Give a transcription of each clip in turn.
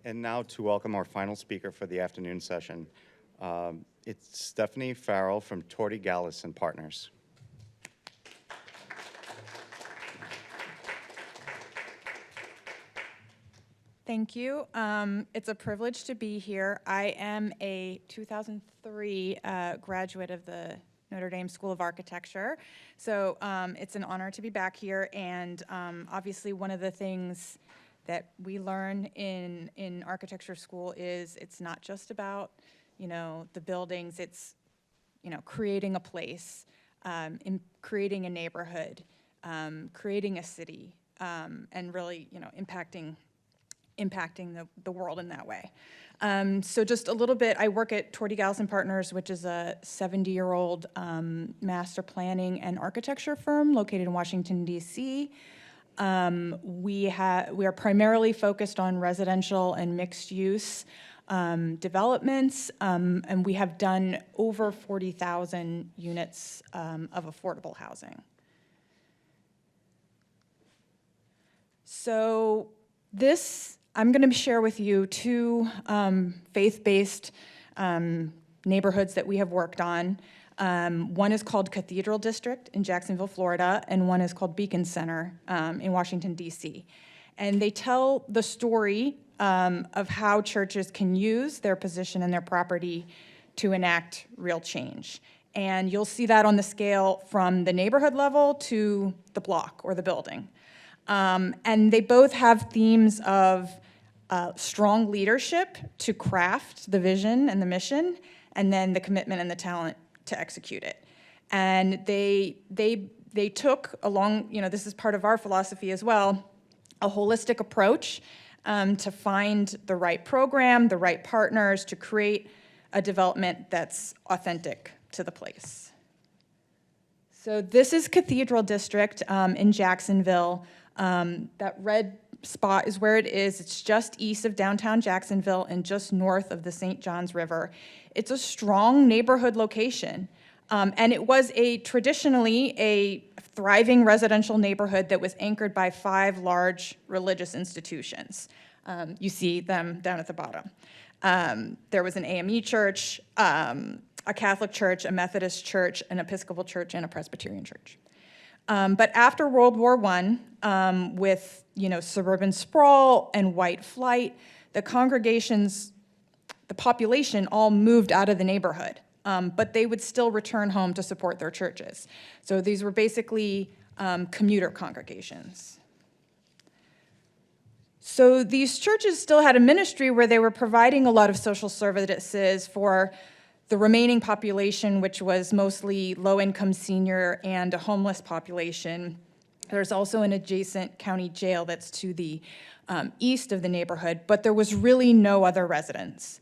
And now to welcome our final speaker for the afternoon session. It's Stephanie Farrell from Torti, Gallas and Partners. Thank you. It's a privilege to be here. I am a 2003 graduate of the Notre Dame School of Architecture, so it's an honor to be back here. And obviously, one of the things that we learn in architecture school is it's not just about, the buildings. It's, creating a place, creating a neighborhood, creating a city, and really, impacting the world in that way. So just a little bit, I work at Torti, Gallas and Partners, which is a 70-year-old master planning and architecture firm located in Washington, D.C. We are primarily focused on residential and mixed-use developments, and we have done over 40,000 units of affordable housing. So I'm going to share with you two faith-based neighborhoods that we have worked on. One is called Cathedral District in Jacksonville, Florida, and one is called Beacon Center in Washington, D.C. And they tell the story of how churches can use their position and their property to enact real change. And you'll see that on the scale from the neighborhood level to the block or the building. And they both have themes of strong leadership to craft the vision and the mission, and then the commitment and the talent to execute it. And they took along, this is part of our philosophy as well, a holistic approach to find the right program, the right partners to create a development that's authentic to the place. So this is Cathedral District in Jacksonville. That red spot is where it is. It's just east of downtown Jacksonville and just north of the St. Johns River. It's a strong neighborhood location. And it was traditionally a thriving residential neighborhood that was anchored by 5 large religious institutions. You see them down at the bottom. There was an AME church, a Catholic church, a Methodist church, an Episcopal church, and a Presbyterian church. But after World War I, with suburban sprawl and white flight, the population all moved out of the neighborhood, but they would still return home to support their churches. So these were basically commuter congregations. So these churches still had a ministry where they were providing a lot of social services for the remaining population, which was mostly low-income senior and a homeless population. There's also an adjacent county jail that's to the east of the neighborhood, but there was really no other residents.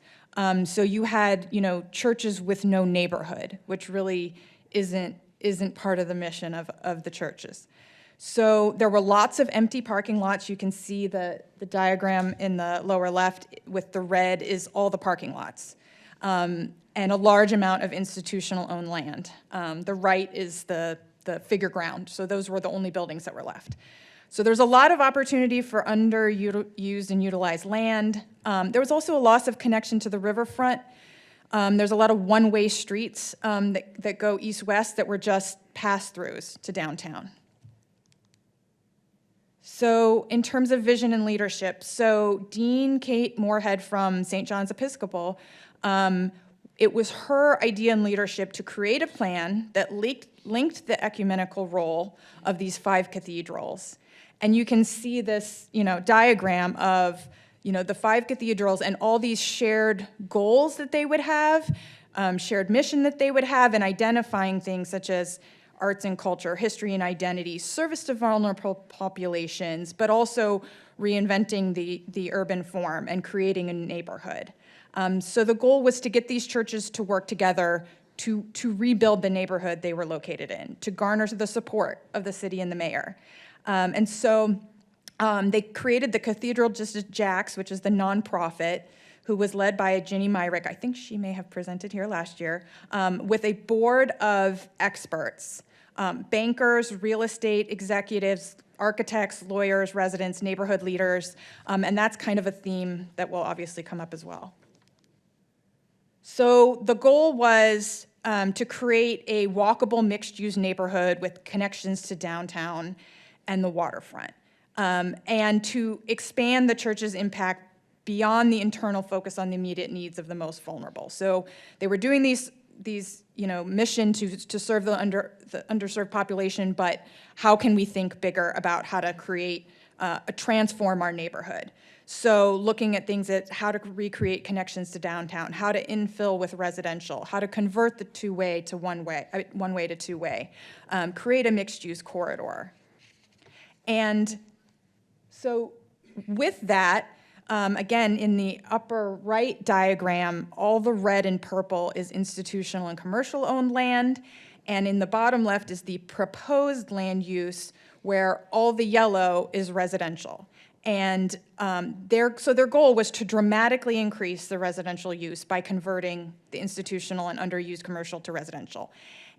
So you had, churches with no neighborhood, which really isn't part of the mission of the churches. So there were lots of empty parking lots. You can see the diagram in the lower left with the red is all the parking lots. And a large amount of institutional-owned land. The right is the figure ground, so those were the only buildings that were left. So there's a lot of opportunity for underused and utilized land. There was also a loss of connection to the riverfront. There's a lot of one-way streets that go east-west that were just pass-throughs to downtown. So in terms of vision and leadership, so Dean Kate Moorhead from St. John's Episcopal, it was her idea and leadership to create a plan that linked the ecumenical role of these 5 cathedrals. And you can see this, diagram of, the 5 cathedrals and all these shared goals that they would have, shared mission that they would have, and identifying things such as arts and culture, history and identity, service to vulnerable populations, but also reinventing the urban form and creating a neighborhood. So the goal was to get these churches to work together to rebuild the neighborhood they were located in, to garner the support of the city and the mayor. And so they created the Cathedral District JAX, which is the nonprofit, who was led by Ginny Myrick. I think she may have presented here last year, with a board of experts bankers, real estate executives, architects, lawyers, residents, neighborhood leaders, and that's kind of a theme that will obviously come up as well. So the goal was to create a walkable mixed-use neighborhood with connections to downtown and the waterfront, and to expand the church's impact beyond the internal focus on the immediate needs of the most vulnerable. So they were doing these mission to serve the underserved population, but how can we think bigger about how to create, transform our neighborhood? So looking at things at how to recreate connections to downtown, how to infill with residential, how to convert the two-way to one-way to two-way, create a mixed-use corridor. And so with that, again, in the upper right diagram, all the red and purple is institutional and commercial-owned land, and in the bottom left is the proposed land use, where all the yellow is residential. And their goal was to dramatically increase the residential use by converting the institutional and underused commercial to residential.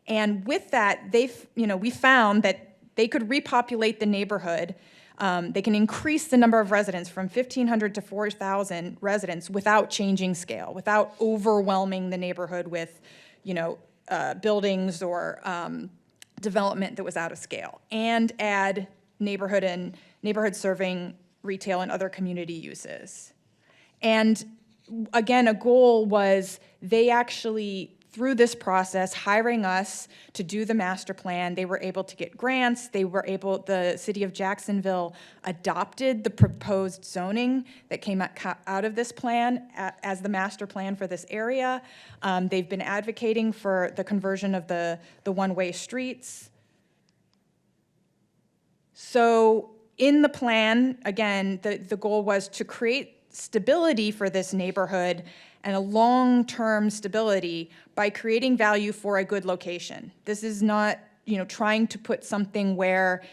And with that, we found that they could repopulate the neighborhood. They can increase the number of residents from 1,500 to 4,000 residents without changing scale, without overwhelming the neighborhood with, buildings or development that was out of scale, and add neighborhood serving retail and other community uses. And again, a goal was they actually, through this process, hiring us to do the master plan, they were able to get grants. The city of Jacksonville adopted the proposed zoning that came out of this plan as the master plan for this area. They've been advocating for the conversion of the one-way streets. So in the plan, again, the goal was to create stability for this neighborhood and a long-term stability by creating value for a good location. This is not, trying to put something where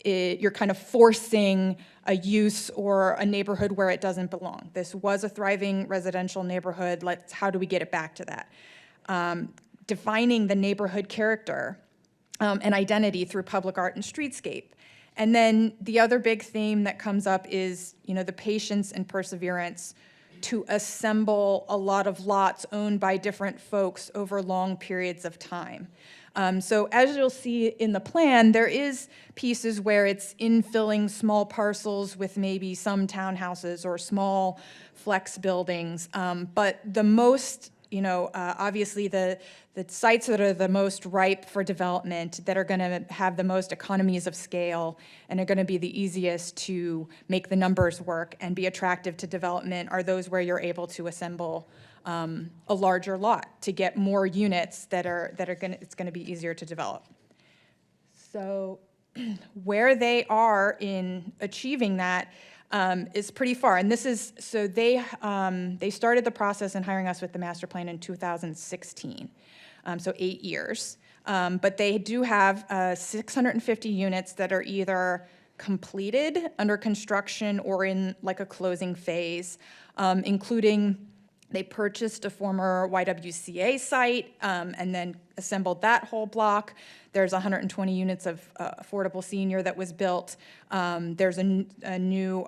you're kind of forcing a use or a neighborhood where it doesn't belong. This was a thriving residential neighborhood. How do we get it back to that? Defining the neighborhood character and identity through public art and streetscape. And then the other big theme that comes up is, the patience and perseverance to assemble a lot of lots owned by different folks over long periods of time. So as you'll see in the plan, there is pieces where it's infilling small parcels with maybe some townhouses or small flex buildings, but the most, obviously the sites that are the most ripe for development, that are going to have the most economies of scale and are going to be the easiest to make the numbers work and be attractive to development, are those where you're able to assemble a larger lot to get more units it's going to be easier to develop. So where they are in achieving that is pretty far. And this is, so they started the process in hiring us with the master plan in 2016, so 8 years. But they do have 650 units that are either completed, under construction, or in like a closing phase, including they purchased a former YWCA site and then assembled that whole block. There's 120 units of affordable senior that was built. There's a new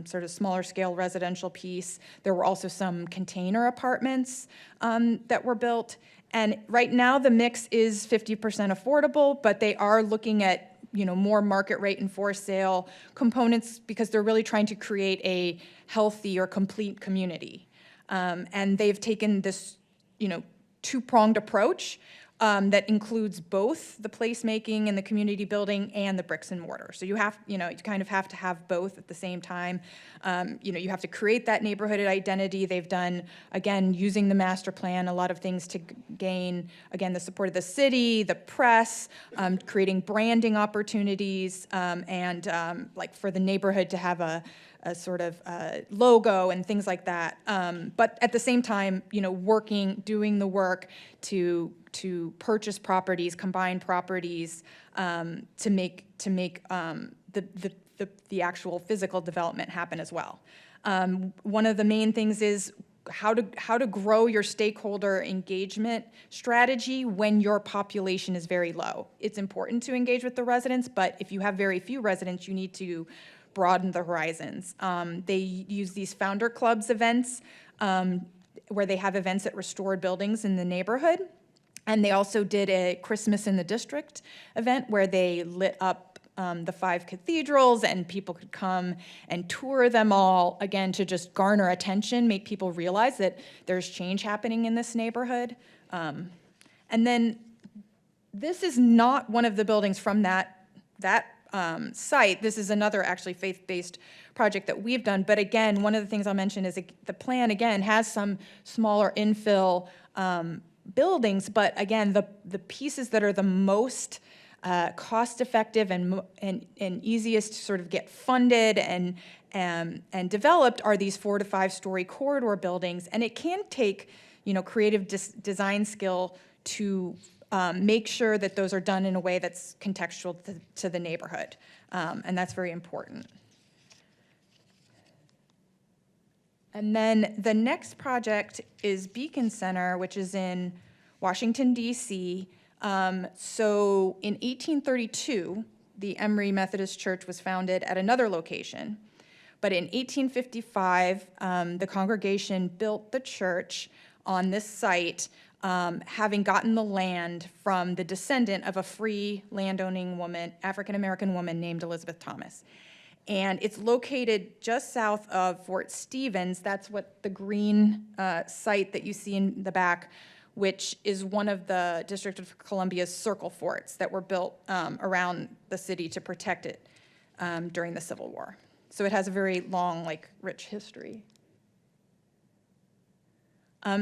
sort of smaller scale residential piece. There were also some container apartments that were built. And right now the mix is 50% affordable, but they are looking at more market rate and for sale components because they're really trying to create a healthy or complete community. And they've taken this, two-pronged approach that includes both the placemaking and the community building and the bricks and mortar. So you have, you kind of have to have both at the same time. You have to create that neighborhood identity. They've done, again, using the master plan, a lot of things to gain, again, the support of the city, the press, creating branding opportunities, and like for the neighborhood to have a sort of logo and things like that. But at the same time, doing the work to purchase properties, combine properties, to make the actual physical development happen as well. One of the main things is how to grow your stakeholder engagement strategy when your population is very low. It's important to engage with the residents, but if you have very few residents, you need to broaden the horizons. They use these founder clubs events where they have events at restored buildings in the neighborhood. And they also did a Christmas in the District event where they lit up the 5 cathedrals, and people could come and tour them all, again, to just garner attention, make people realize that there's change happening in this neighborhood. And then this is not one of the buildings from that site. This is another actually faith-based project that we've done. But again, one of the things I'll mention is the plan, again, has some smaller infill buildings, but again, the pieces that are the most cost-effective and easiest to sort of get funded and developed are these 4 to 5 story corridor buildings, and it can take, creative design skill to make sure that those are done in a way that's contextual to the neighborhood, and that's very important. And then the next project is Beacon Center, which is in Washington, D.C. So in 1832, the Emory Methodist Church was founded at another location. But in 1855, the congregation built the church on this site, having gotten the land from the descendant of a free landowning woman, African-American woman named Elizabeth Thomas. And it's located just south of Fort Stevens. That's what the green site that you see in the back, which is one of the District of Columbia's circle forts that were built around the city to protect it during the Civil War. So it has a very long, rich history.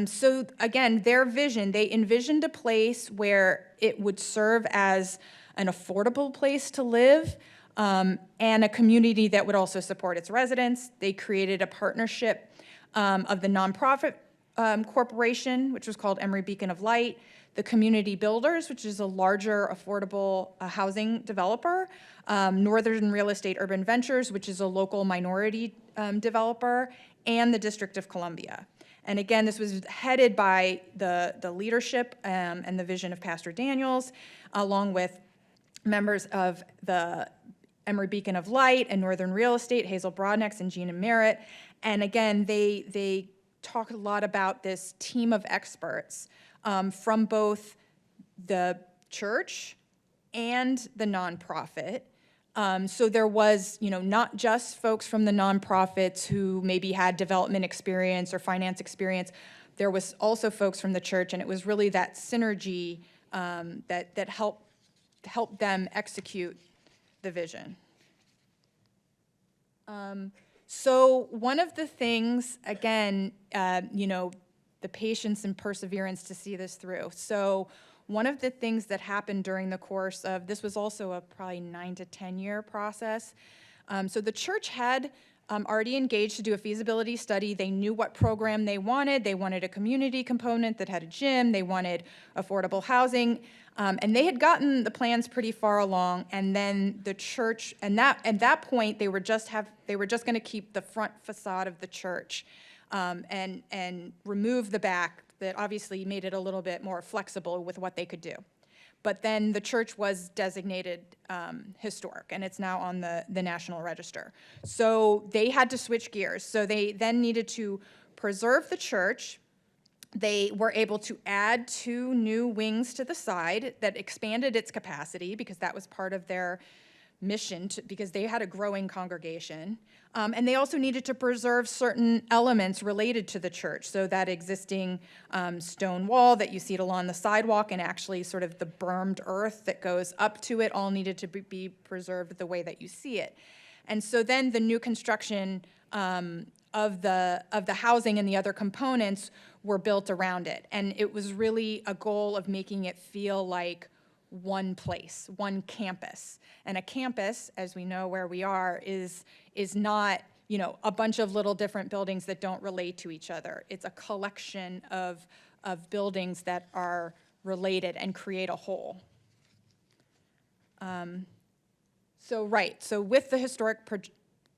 So again, their vision, they envisioned a place where it would serve as an affordable place to live, and a community that would also support its residents. They created a partnership of the nonprofit corporation, which was called Emory Beacon of Light, the Community Builders, which is a larger affordable housing developer, Northern Real Estate Urban Ventures, which is a local minority developer, and the District of Columbia. And again, this was headed by the leadership and the vision of Pastor Daniels, along with members of the Emory Beacon of Light and Northern Real Estate, Hazel Broadnex and Gina Merritt. And again, they talk a lot about this team of experts from both the church and the nonprofit. So there was, not just folks from the nonprofits who maybe had development experience or finance experience. There was also folks from the church, and it was really that synergy that helped them execute the vision. So one of the things, again, the patience and perseverance to see this through. So one of the things that happened during the course of, this was also a probably 9 to 10 year process. So the church had already engaged to do a feasibility study. They knew what program they wanted. They wanted a community component that had a gym. They wanted affordable housing. And they had gotten the plans pretty far along, and then the church, and at that point, they were just going to keep the front facade of the church and remove the back. That obviously made it a little bit more flexible with what they could do. But then the church was designated historic, and it's now on the National Register. So they had to switch gears. So they then needed to preserve the church. They were able to add 2 new wings to the side that expanded its capacity, because that was part of their mission, because they had a growing congregation. And they also needed to preserve certain elements related to the church. So that existing stone wall that you see along the sidewalk, and actually sort of the bermed earth that goes up to it, all needed to be preserved the way that you see it. And so then the new construction of the housing and the other components were built around it. And it was really a goal of making it feel like one place, one campus. And a campus, as we know where we are, is not, a bunch of little different buildings that don't relate to each other. It's a collection of buildings that are related and create a whole. So with the historic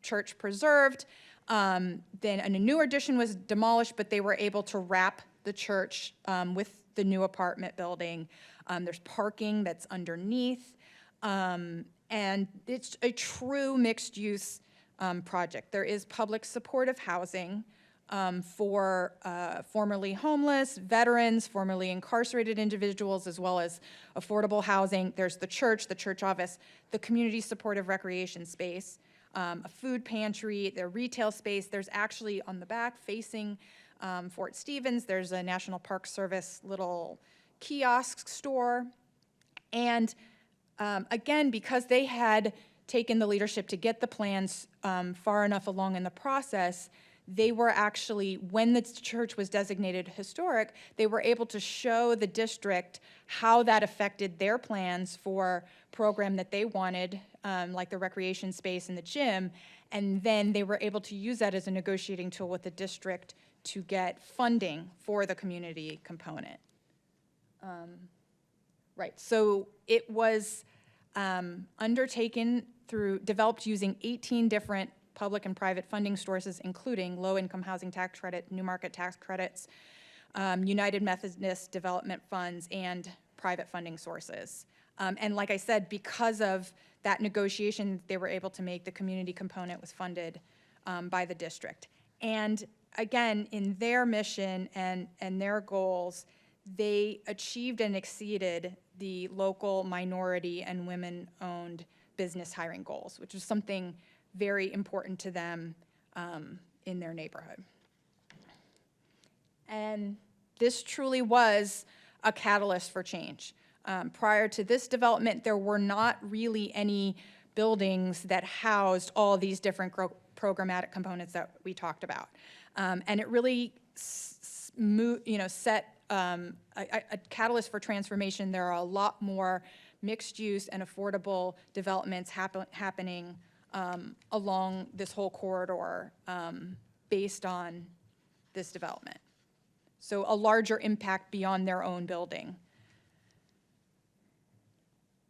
church preserved. Then a newer addition was demolished, but they were able to wrap the church with the new apartment building. There's parking that's underneath, and it's a true mixed-use project. There is public supportive housing for formerly homeless, veterans, formerly incarcerated individuals, as well as affordable housing. There's the church office, the community supportive recreation space, a food pantry, the retail space. There's actually on the back facing Fort Stevens, there's a National Park Service little kiosk store. And again, because they had taken the leadership to get the plans far enough along in the process, they were actually, when the church was designated historic, they were able to show the district how that affected their plans for program that they wanted, like the recreation space and the gym, and then they were able to use that as a negotiating tool with the district to get funding for the community component. Right, so it was developed using 18 different public and private funding sources, including low-income housing tax credit, new market tax credits, United Methodist Development Funds, and private funding sources. And like I said, because of that negotiation they were able to make, the community component was funded by the district. And again, in their mission and their goals, they achieved and exceeded the local minority and women-owned business hiring goals, which was something very important to them in their neighborhood. And this truly was a catalyst for change. Prior to this development, there were not really any buildings that housed all these different programmatic components that we talked about. And it really set a catalyst for transformation. There are a lot more mixed use and affordable developments happening along this whole corridor based on this development. So a larger impact beyond their own building.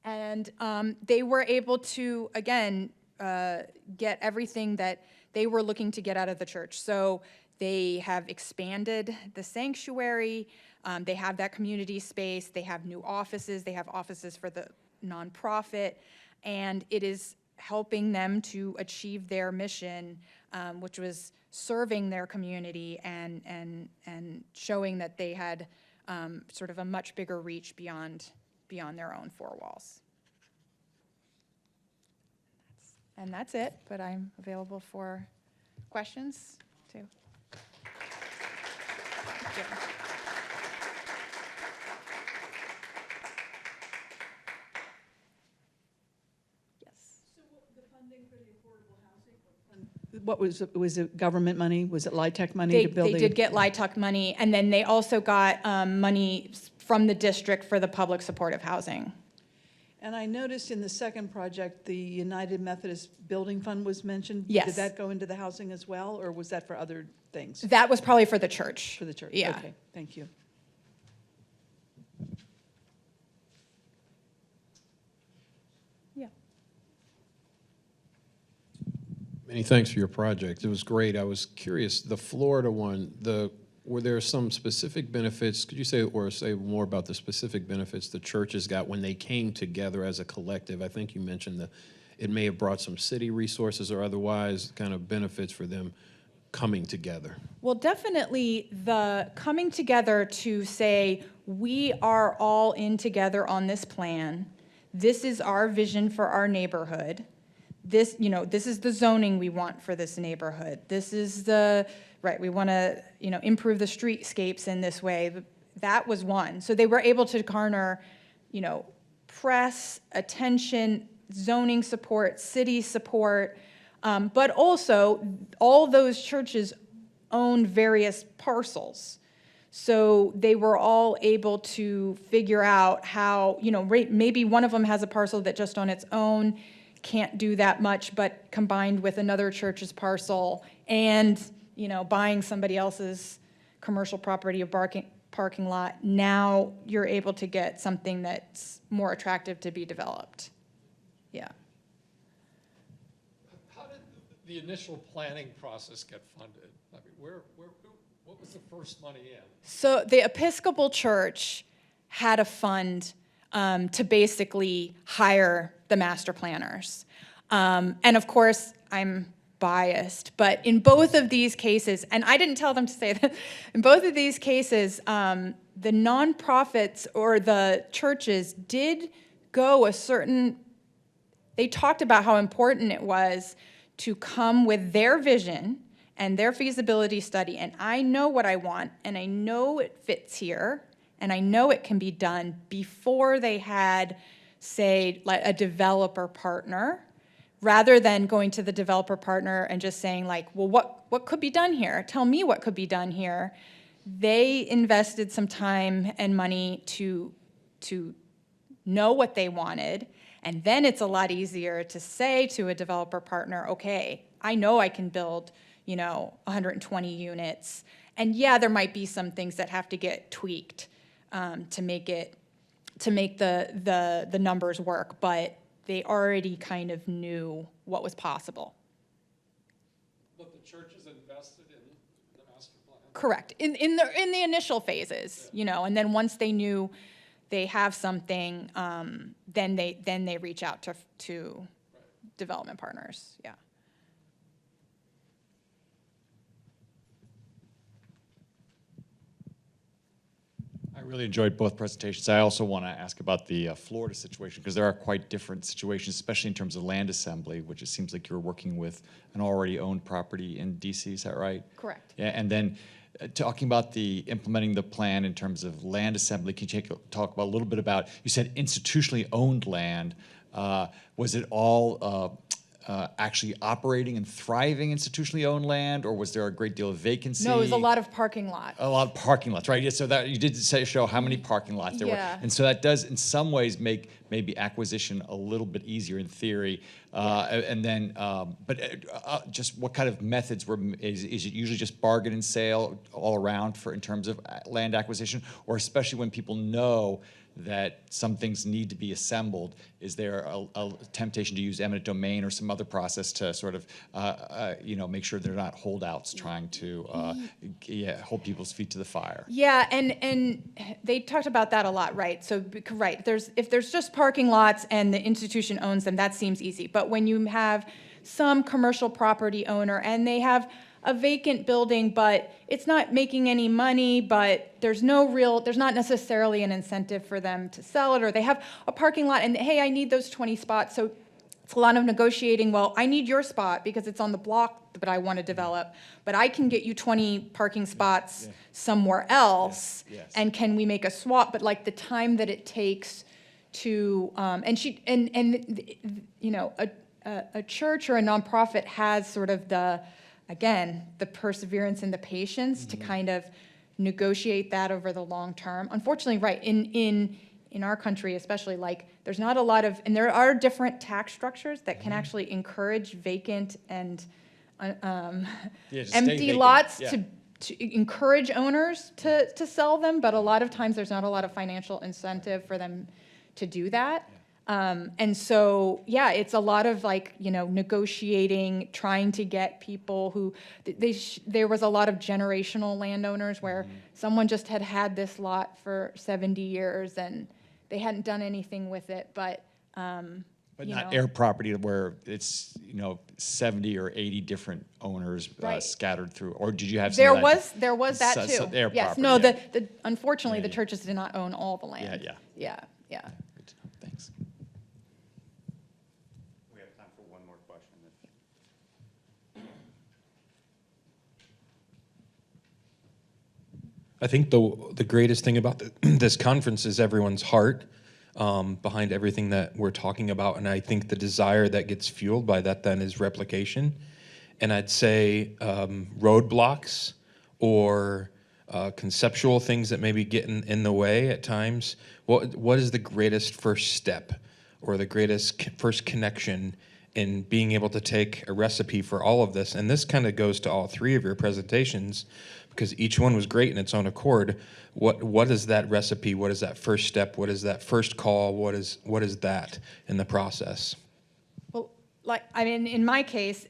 And they were able to, again, get everything that they were looking to get out of the church. So they have expanded the sanctuary, they have that community space, they have new offices, they have offices for the nonprofit, and it is helping them to achieve their mission, which was serving their community and showing that they had sort of a much bigger reach beyond their own four walls. And that's it, but I'm available for questions too. Thank you. What was it government money? Was it LIHTC money to build? They did get LIHTC money, and then they also got money from the district for the public supportive housing. And I noticed in the second project, the United Methodist Building Fund was mentioned. Yes. Did that go into the housing as well, or was that for other things? That was probably for the church. For the church? Yeah. Okay, thank you. Yeah. Many thanks for your project. It was great. I was curious, the Florida one, were there some specific benefits? Could you say more about the specific benefits the churches got when they came together as a collective? I think you mentioned that it may have brought some city resources or otherwise kind of benefits for them coming together. Well, definitely the coming together to say, we are all in together on this plan. This is our vision for our neighborhood. This is the zoning we want for this neighborhood. This is we want to, improve the streetscapes in this way. That was one. So they were able to garner, press, attention, zoning support, city support, but also all those churches own various parcels. So they were all able to figure out how, maybe one of them has a parcel that just on its own can't do that much, but combined with another church's parcel and, buying somebody else's commercial property or parking lot, now you're able to get something that's more attractive to be developed. Yeah. the initial planning process get funded? I mean, what was the first money in? So the Episcopal Church had a fund to basically hire the master planners. And of course, I'm biased, but in both of these cases, and I didn't tell them to say that, in both of these cases, the nonprofits or the churches did go they talked about how important it was to come with their vision and their feasibility study, and I know what I want, and I know it fits here, and I know it can be done before they had, say, like a developer partner, rather than going to the developer partner and just saying like, well, what could be done here? Tell me what could be done here. They invested some time and money to know what they wanted, and then it's a lot easier to say to a developer partner, okay, I know I can build, 120 units, and yeah, there might be some things that have to get tweaked to make the numbers work, but they already kind of knew what was possible. But the churches invested in the master plan? Correct. In the initial phases, and then once they knew they have something, then they reach out to development partners. Yeah. I really enjoyed both presentations. I also want to ask about the Florida situation, because there are quite different situations, especially in terms of land assembly, which it seems like you're working with an already owned property in DC. Is that right? Correct. Yeah, and then talking about the implementing the plan in terms of land assembly, can you talk about a little bit about, you said institutionally owned land. Was it all actually operating and thriving institutionally owned land, or was there a great deal of vacancy? No, it was a lot of parking lots. A lot of parking lots, right? Yeah, so that you did show how many parking lots there were. And so that does, in some ways, make maybe acquisition a little bit easier in theory. And then, just what kind of methods is it usually just bargain and sale all around in terms of land acquisition? Or especially when people know that some things need to be assembled, is there a temptation to use eminent domain or some other process to sort of, make sure they're not holdouts trying to hold people's feet to the fire? Yeah, and they talked about that a lot, right? So, right, if there's just parking lots and the institution owns them, that seems easy. But when you have some commercial property owner and they have a vacant building, but it's not making any money, but there's not necessarily an incentive for them to sell it, or they have a parking lot and, hey, I need those 20 spots. So it's a lot of negotiating. Well, I need your spot because it's on the block that I want to develop, but I can get you 20 parking spots somewhere else. Yes. And can we make a swap? But like the time that it takes to, a church or a nonprofit has sort of the perseverance and the patience to kind of negotiate that over the long term. Unfortunately, right, in our country especially, like there's not a lot of, and there are different tax structures that can actually encourage vacant and empty lots to encourage owners to sell them, but a lot of times there's not a lot of financial incentive for them to do that. And so, yeah, it's a lot of negotiating, trying to get people who, there was a lot of generational landowners where someone just had this lot for 70 years and they hadn't done anything with it, but not air property where it's 70 or 80 different owners scattered through, or did you have some of that? There was that too. Air yes, property, no, yeah. Unfortunately the churches did not own all the land. Yeah. Yeah. Thanks. We have time for one more question. I think the greatest thing about this conference is everyone's heart behind everything that we're talking about, and I think the desire that gets fueled by that then is replication. And I'd say roadblocks or conceptual things that maybe get in the way at times. What is the greatest first step or the greatest first connection in being able to take a recipe for all of this? And this kind of goes to all three of your presentations, because each one was great in its own accord. What is that recipe? What is that first step? What is that first call? What is that in the process? Well, like, I mean, in my case,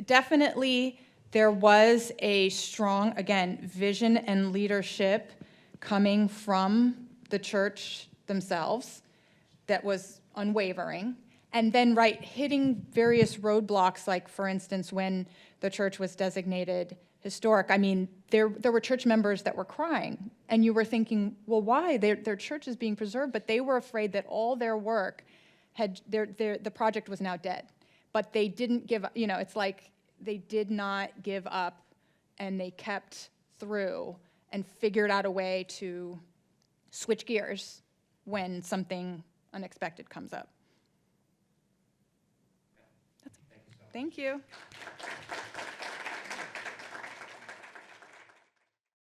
definitely there was a strong, again, vision and leadership coming from the church themselves that was unwavering. And then, right, hitting various roadblocks, like, for instance, when the church was designated historic, I mean, there were church members that were crying. And you were thinking, well, why? Their church is being preserved, but they were afraid that all their work the project was now dead. But they didn't give up, you know, it's like they did not give up, and they kept through and figured out a way to switch gears when something unexpected comes up. Thank you.